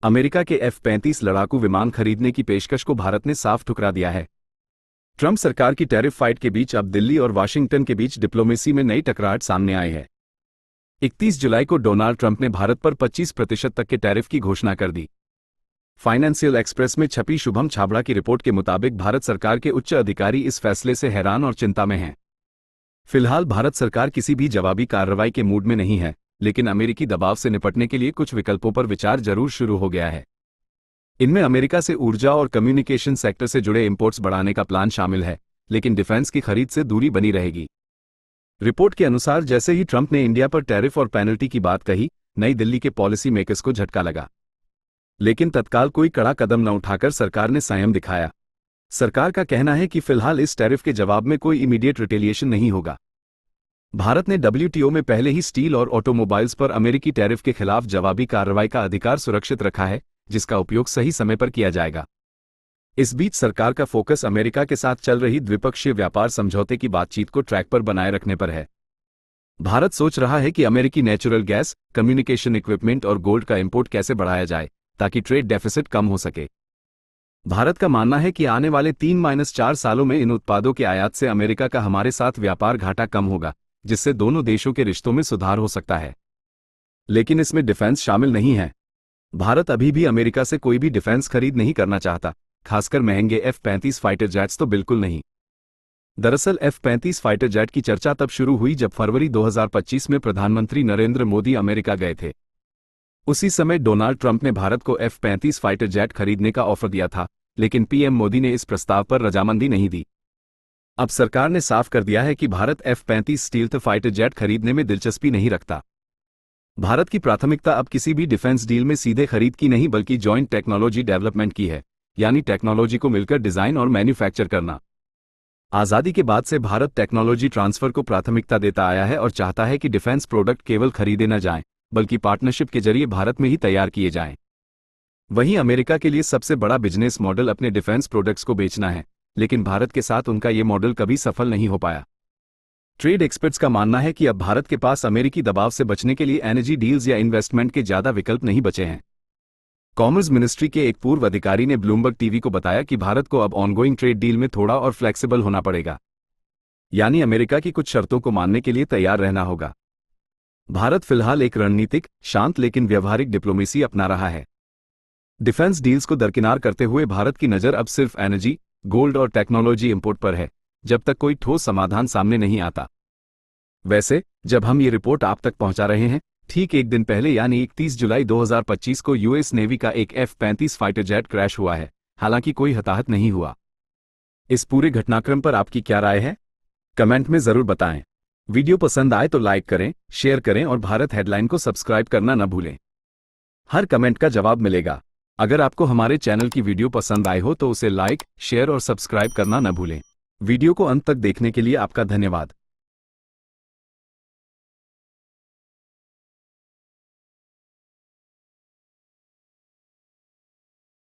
America के F-35 लड़ाकू विमान खरीदने की पेशकश को भारत ने साफ ठुकरा दिया है। ट्रंप सरकार की टैरिफ फाइट के बीच अब दिल्ली और वाशिंगटन के बीच डिप्लोमेसी में नई टकराहट सामने आई है। 31 जुलाई को डोनाल्ड ट्रंप ने भारत पर 25% तक के टैरिफ की घोषणा कर दी। फाइनेंशियल एक्सप्रेस में छपी शुभम छाबड़ा की रिपोर्ट के मुताबिक भारत सरकार के उच्च अधिकारी इस फैसले से हैरान और चिंता में हैं। फिलहाल भारत सरकार किसी भी जवाबी कार्रवाई के मूड में नहीं है, लेकिन अमेरिकी दबाव से निपटने के लिए कुछ विकल्पों पर विचार जरूर शुरू हो गया है। इनमें अमेरिका से ऊर्जा और कम्युनिकेशन सेक्टर से जुड़े इंपोर्ट्स बढ़ाने का प्लान शामिल है, लेकिन डिफेंस की खरीद से दूरी बनी रहेगी। रिपोर्ट के अनुसार जैसे ही ट्रंप ने इंडिया पर टैरिफ और पेनल्टी की बात कही, नई दिल्ली के पॉलिसी मेकर्स को झटका लगा। लेकिन तत्काल कोई कड़ा कदम न उठाकर सरकार ने संयम दिखाया। सरकार का कहना है कि फिलहाल इस टैरिफ के जवाब में कोई इमीडिएट रिटेलिएशन नहीं होगा। भारत ने WTO में पहले ही स्टील और ऑटोमोबाइल्स पर अमेरिकी टैरिफ के खिलाफ जवाबी कार्रवाई का अधिकार सुरक्षित रखा है, जिसका उपयोग सही समय पर किया जाएगा। इस बीच सरकार का फोकस अमेरिका के साथ चल रही द्विपक्षीय व्यापार समझौते की बातचीत को ट्रैक पर बनाए रखने पर है। भारत सोच रहा है कि अमेरिकी नेचुरल गैस, कम्युनिकेशन इक्विपमेंट और गोल्ड का इंपोर्ट कैसे बढ़ाया जाए ताकि ट्रेड डेफिसिट कम हो सके। भारत का मानना है कि आने वाले 3-4 सालों में इन उत्पादों के आयात से अमेरिका का हमारे साथ व्यापार घाटा कम होगा, जिससे दोनों देशों के रिश्तों में सुधार हो सकता है। लेकिन इसमें डिफेंस शामिल नहीं है। भारत अभी भी अमेरिका से कोई भी डिफेंस खरीद नहीं करना चाहता, खासकर महंगे F-35 फाइटर जेट्स तो बिल्कुल नहीं। दरअसल F-35 फाइटर जेट की चर्चा तब शुरू हुई जब फरवरी 2025 में प्रधानमंत्री नरेंद्र मोदी अमेरिका गए थे। उसी समय डोनाल्ड ट्रंप ने भारत को F-35 फाइटर जेट खरीदने का ऑफर दिया था, लेकिन पीएम मोदी ने इस प्रस्ताव पर रजामंदी नहीं दी। अब सरकार ने साफ कर दिया है कि Bharat F-35 stealth fighter jet खरीदने में दिलचस्पी नहीं रखता। भारत की प्राथमिकता अब किसी भी डिफेंस डील में सीधे खरीद की नहीं बल्कि जॉइंट टेक्नोलॉजी डेवलपमेंट की है, यानी टेक्नोलॉजी को मिलकर डिजाइन और मैन्युफैक्चर करना। आज़ादी के बाद से भारत टेक्नोलॉजी ट्रांसफर को प्राथमिकता देता आया है और चाहता है कि डिफेंस प्रोडक्ट केवल खरीदे न जाएं, बल्कि पार्टनरशिप के जरिए भारत में ही तैयार किए जाएं। वहीं अमेरिका के लिए सबसे बड़ा बिजनेस मॉडल अपने डिफेंस प्रोडक्ट्स को बेचना है, लेकिन भारत के साथ उनका ये मॉडल कभी सफल नहीं हो पाया। ट्रेड एक्सपर्ट्स का मानना है कि अब भारत के पास अमेरिकी दबाव से बचने के लिए एनर्जी डील्स या इन्वेस्टमेंट के ज्यादा विकल्प नहीं बचे हैं। कॉमर्स मिनिस्ट्री के एक पूर्व अधिकारी ने ब्लूमबर्ग टीवी को बताया कि भारत को अब ऑनगोइंग ट्रेड डील में थोड़ा और फ्लेक्सिबल होना पड़ेगा, यानी अमेरिका की कुछ शर्तों को मानने के लिए तैयार रहना होगा। भारत फिलहाल एक रणनीतिक, शांत लेकिन व्यवहारिक डिप्लोमेसी अपना रहा है। डिफेंस डील्स को दरकिनार करते हुए भारत की नज़र अब सिर्फ एनर्जी, गोल्ड और टेक्नोलॉजी इंपोर्ट पर है, जब तक कोई ठोस समाधान सामने नहीं आता। वैसे जब हम ये रिपोर्ट आप तक पहुंचा रहे हैं, ठीक एक दिन पहले यानी 31 जुलाई 2025 को यूएस नेवी का एक F-35 फाइटर जेट क्रैश हुआ है। हालांकि कोई हताहत नहीं हुआ। इस पूरे घटनाक्रम पर आपकी क्या राय है? कमेंट में जरूर बताएं। वीडियो पसंद आए तो लाइक करें, शेयर करें और भारत हेडलाइन को सब्सक्राइब करना न भूलें। हर कमेंट का जवाब मिलेगा। अगर आपको हमारे चैनल की वीडियो पसंद आई हो तो उसे लाइक, शेयर और सब्सक्राइब करना न भूलें। वीडियो को अंत तक देखने के लिए आपका धन्यवाद।